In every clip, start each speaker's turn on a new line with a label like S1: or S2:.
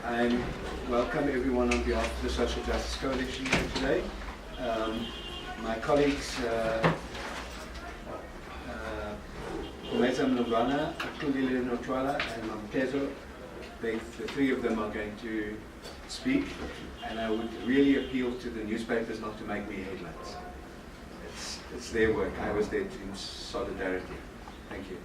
S1: I welcome everyone on behalf of the Social Justice Coalition here today. My colleagues, Kumeza Mlungwana, Akundile Notwala, and Mamtezo, the three of them are going to speak, and I would really appeal to the newspapers not to make me headlines. It's their work. I was there in solidarity. Thank you.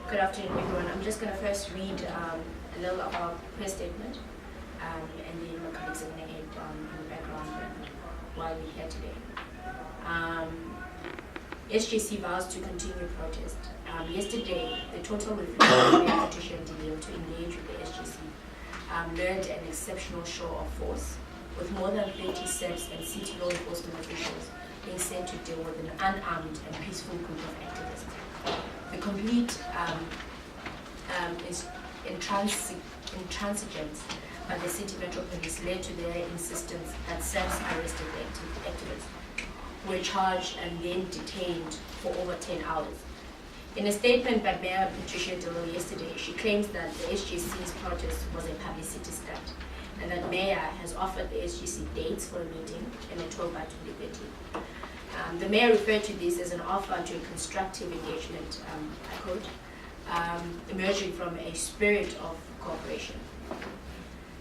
S2: Good afternoon, everyone. I'm just going to first read a little of our press statement, and then my colleagues are going to add in the background while we're here today. SJC vows to continue protest. Yesterday, the total refusal of Mayor Patricia Ndililo to engage with the SJC learned an exceptional show of force, with more than 30 SEPs and city law enforcement officials being sent to deal with an unarmed and peaceful group of activists. The complete intransigence by the City Metro Police led to their insistence that SEPs arrested the activists, were charged and then detained for over 10 hours. In a statement by Mayor Patricia Ndililo yesterday, she claims that the SJC's protest was a publicity stunt, and that Mayor has offered the SJC dates for a meeting in October 2030. The Mayor referred to this as an offer to a constructive engagement, I quote, emerging from a spirit of cooperation.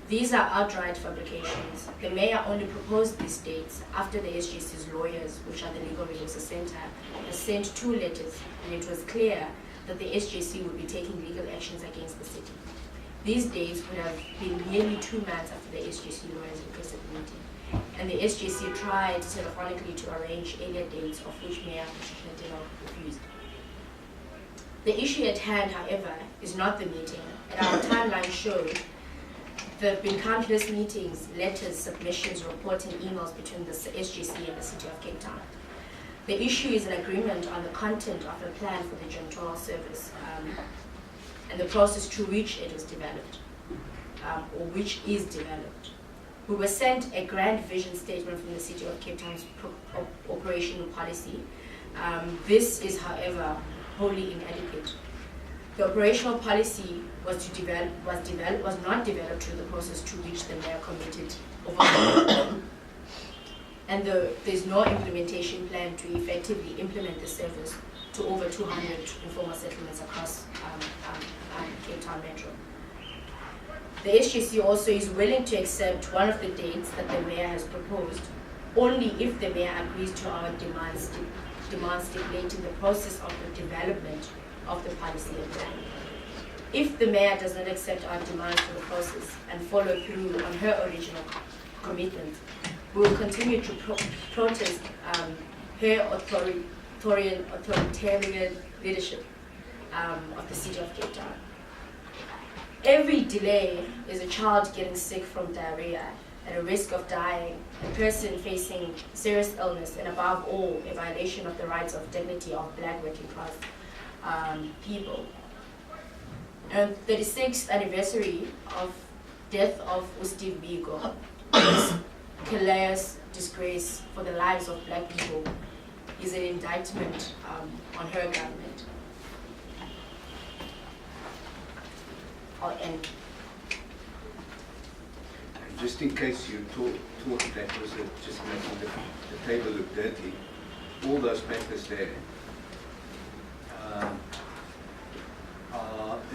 S2: These are outright fabrications. The Mayor only proposed these dates after the SJC's lawyers, which are the Legal Resources Center, has sent 2 letters, and it was clear that the SJC would be taking legal actions against the city. These dates would have been nearly 2 months after the SJC lawyers requested the meeting, and the SJC tried telephonically to arrange earlier dates, of which Mayor Patricia Ndililo refused. The issue at hand, however, is not the meeting, and our timeline showed there have been countless meetings, letters, submissions, reports, and emails between the SJC and the City of Cape Town. The issue is an agreement on the content of a plan for the Gentola service and the process through which it was developed, or which is developed. We were sent a grand vision statement from the City of Cape Town's operational policy. This is, however, wholly inadequate. The operational policy was not developed through the process to which the Mayor committed over and there's no implementation plan to effectively implement the service to over 200 informal settlements across Cape Town Metro. The SJC also is willing to accept one of the dates that the Mayor has proposed, only if the Mayor agrees to our demands stipulating the process of the development of the policy and plan. If the Mayor does not accept our demands for the process and follow through on her original commitment, we will continue to protest her authoritarian leadership of the City of Cape Town. Every delay is a child getting sick from diarrhea, at a risk of dying, a person facing serious illness, and above all, a violation of the rights of dignity of Black working class people. And 36th anniversary of death of Steve Biko, this callous disgrace for the lives of Black people, is an indictment on her government. And
S1: just in case you thought that was just making the table look dirty, all those papers there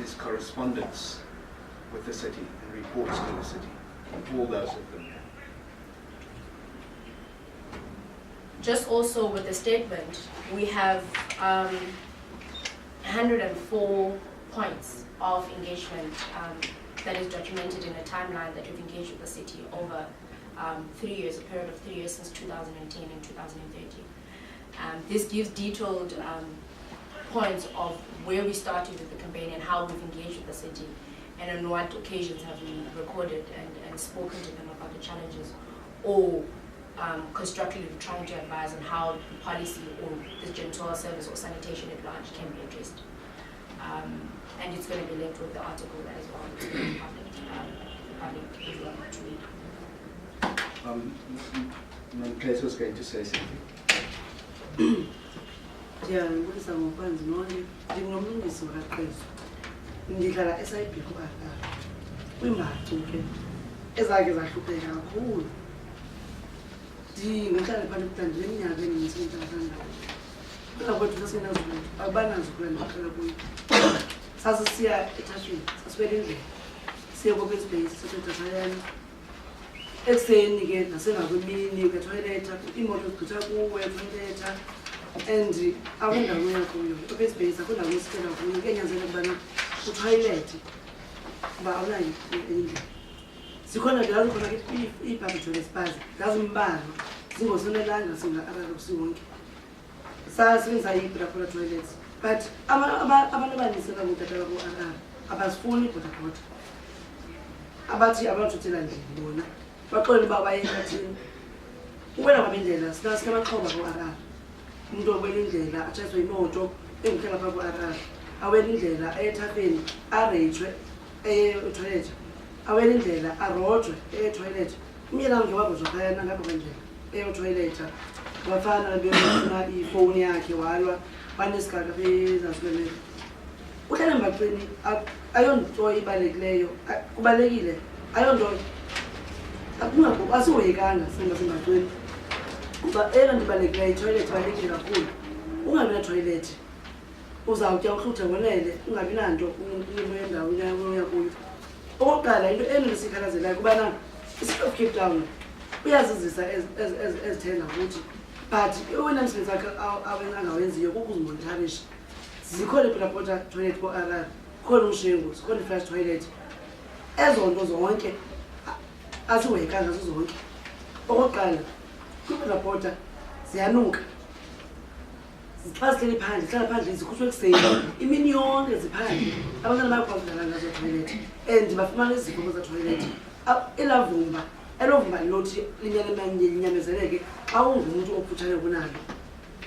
S1: is correspondence with the city and reports to the city. All those of them.
S2: Just also with the statement, we have 104 points of engagement that is documented in a timeline that we've engaged with the city over 3 years, a period of 3 years since 2010 and 2013. This gives detailed points of where we started with the campaign and how we've engaged with the city, and on what occasions have we recorded and spoken to them about the challenges, or constructively trying to advise on how the policy or the Gentola service or sanitation at large can be addressed. And it's going to be linked with the article as well to the public if you want to read.
S1: Mamtezo was going to say something.
S3: Ndihlala esayibhi ku-RR kwimbacu ke ezakhe zahlupheka kakhulu. Ndingahlala phantsi kuba ndileminyaka eminintsi entathandawo. Kodwa kwethu sasingenazukulwana, abanazukulwana bahlala kuyo. Sasisiya ethashini, sasiwela indlela. Siye kokwesibheyisi, sithetha sayana. Ekuseni ke nasengakwemini uyathoyiletha, iimoto zigqitha kuwe uyathoyiletha. And akundawo yakuyo, okwesibheyisi akundawo esithela kuyo, kuyanyanzeleka ukubana uthoyilethe kuba awunayo indlela. Zikhona ke khona ke ii-public toilets bazi zazimbalwa zingosonelanga singa-RR usiwonke. Sasebenzisa ii-border toilets but abantu abanisela kutata ku-RR abazifuni ibhodabhoda. Abathi abanathuthela ndlini bona baxolela uba baye enkathini. Ukwela kwabendlela sinamaxhoba ku-RR. Umuntu owela indlela atshayiswe imoto enguhlala phaa ku-RR, awela indlela ethafeni areyithwe etoilet, awela indlela arojwe etoilet. Umyeni wam ngewabuzwa phayana ngapha kwendlela eyotoiletha wafana befuna ifowuni yakhe walwa banesigaka bezazukeleyo. Uhlala embaceni ayonto ibalulekileyo, kubalulekile ayonto asihoyekanga sembaceni kuba eyona nto ibalulekileyo itoilet ibalulekile kakhulu. Ungabi natoilet uzawutya uhluthe ngonele, ungabi nanto imo yendawo oya kuyo. Okokuqala into endisikhalazelayo kubana i-City of Cape Town uyazizisa ezithenga ukuthi but wena msebenzi wakhe angawenziyo kukuzimonitharisha. Zikhona ii-porta toilet ku-RR, kukhona umshengu, zikhona i-flush toilet. Ezo nto zonke asihoyekanga zizonke. Okokuqala kwii-porta ziyanuka. Xa zihleli phandle, zihlala phandle zikhutshwe ekuseni, imini yonke ziphandle. Abantwana bayakwazi udlala ngazo toilet and bafumana izifo kweza toilet. Elavumba lilothi linyamezeleke xa ungumntu okufutshane kunalo.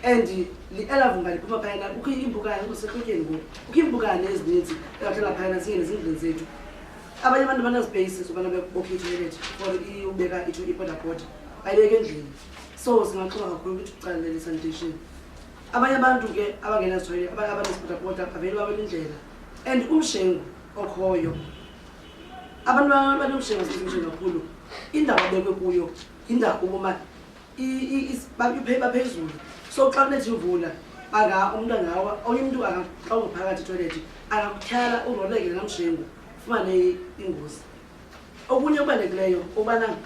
S3: And elavumba liphuma phayana, kukho iimpukane kusehlotyeni ngoku, kukho iimpukane ezininzi ezahlala phayana zingene ezindlini zethu. Abanye abantu banazipeyisi zobana bokhe itoilet for ubeka ipodabhoda bayibeke endlini. So singaxoka kakhulu ukuthi ucalele sanitation. Abanye abantu ke abangenazitoilet abanezipodabhoda bavele bawela indlela. And umshengu okhoyo, abantu banomshengu sisumshengu kakhulu. Indawo abekwe kuyo indawo uboma baphepha phezulu. So xa kunethi imvula umuntu angawa, onye umuntu xa ungaphakathi itoilet angakutyhala uroleke namshengu ufumane ingozi. Okunye okubalulekileyo ubana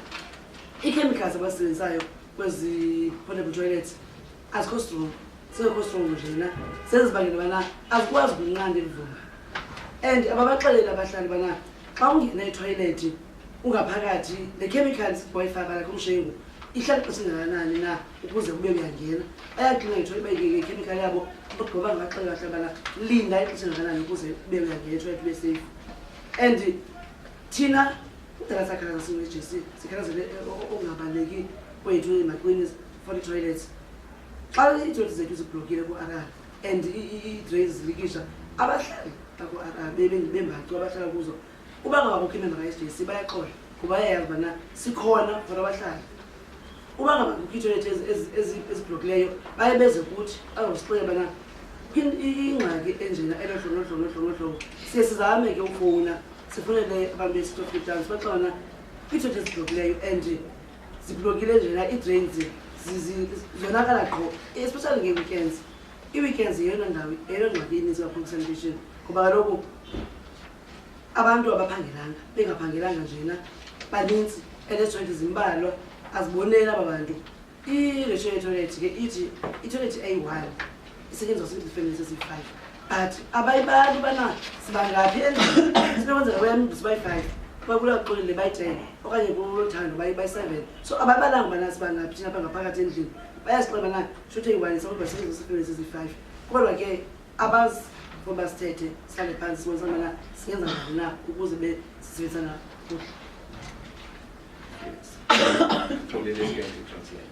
S3: ii-chemicals abazisebenzisayo kwezi portable toilets azikho strong, singekho strong njena sezibangela ubana azikwazi ukunqanda imvula. And ababaxelela abahlali bana xa ungena etoilet ungaphakathi the chemicals boyifaka la kumshengu ihlala ixesha elingakanani na ukuze kube uyangena. Bayaxina itoilet bayike chemical yabo kodwa bangabaxelela abahlali bana linda ixesha elingakanani ukuze kube uyangena etoilet ube safe. And thina udala sakhalaza singu-SJC sikhalazele okungabaluleki kwethu emaqini for ii-toilets. Xa ii-toilets zethu ziblokile ku-RR and ii-drains zilikisha, abahlali baku-RR bembacu abahlala kuzo uba ngabakho imemba ka-SJC bayaxola kuba bayayazi ubana sikhona for abahlali. Uba ngabakho ii-toilet eziblokileyo baye beze kuthi azosixelela ubana ingxaki enjena elohlongohlongohlongohlongo. Siye sizame ke ufowuna sifunele abantu be-City of Cape Town sibaxona ii-toilet eziblokileyo and ziblokile njena ii-drains zonakala qho, especially ngee-weekends. Ii-weekends yeyona ndawo yeyona ngxaki ininzi kakhulu kwi-sanitation ngoba kaloku abantu abaphangelanga bengaphangelanga njena banintsi and ezi zimbalwa aziboneli aba bantu. I-ratio yetoilet ke ithi itoilet eyi-1 isetyenziswa sii-families ezi-5 but abayibali ubana sibangaphi endlini sinokwenzeka kweyam sibayi-5 kulaqolile bayi-10 okanye kulothando bayi-7. So ababalanga ubana sibangaphi thina apha ngaphakathi endlini bayasixela ubana shothe eyi-1 sakuba sisebenzisa sii-families ezi-5. Kodwa ke abazi ngoba sithethe sihlale phansi sibonisa ubana siyenza njani na ukuze sisebenzisana kuhle.
S1: Probably this is going to translate.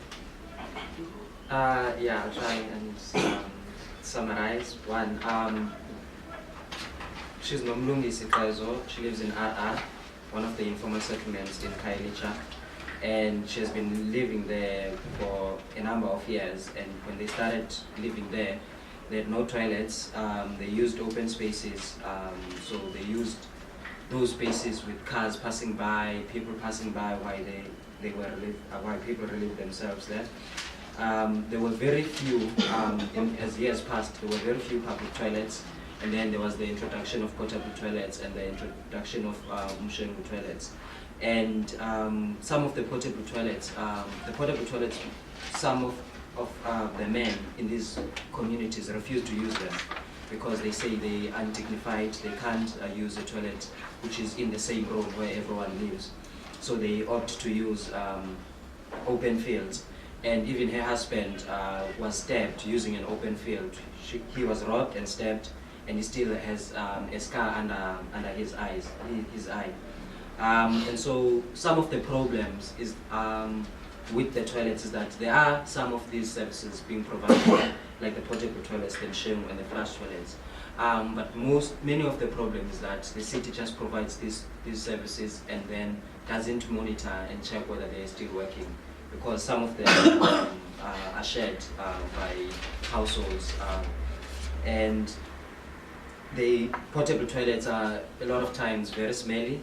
S4: Yeah, I'll try and summarize. One, she's Nomlungisi Kazo. She lives in RR, one of the informal settlements in Kailicha, and she has been living there for a number of years. And when they started living there, They had no toilets. They used open spaces. So they used those spaces with cars passing by, people passing by while while people relieved themselves there. There were very few, as years passed, there were very few public toilets, and then there was the introduction of portable toilets and the introduction of Mshengu toilets. And some of the portable toilets, some of the men in these communities refuse to use them because they say they are undignified, they can't use a toilet which is in the same road where everyone lives. So they opt to use open fields. And even her husband was stabbed using an open field. He was robbed and stabbed, and he still has a scar under his eye. And so some of the problems is with the toilets is that there are some of these services being provided, like the portable toilets, the Mshengu and the flush toilets. But many of the problems is that the city just provides these services and then doesn't monitor and check whether they are still working, because some of them are shared by households, and the portable toilets are a lot of times very smelly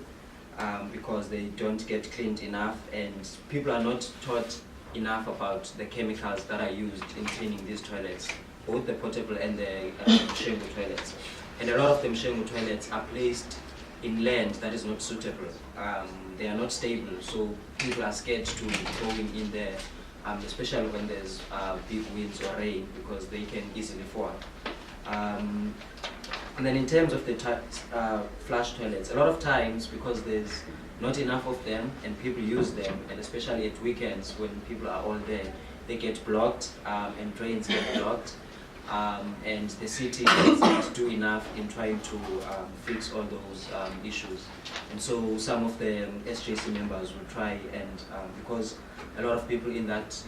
S4: because they don't get cleaned enough, and people are not taught enough about the chemicals that are used in cleaning these toilets, both the portable and the Mshengu toilets. And a lot of the Mshengu toilets are placed in land that is not suitable. They are not stable, so people are scared to go in there, especially when there's big winds or rain, because they can easily fall. And then in terms of the flush toilets, a lot of times, because there's not enough of them and people use them, and especially at weekends when people are all there, they get blocked and drains get blocked. And the city doesn't do enough in trying to fix all those issues. And so some of the SJC members will try, and because a lot of people in those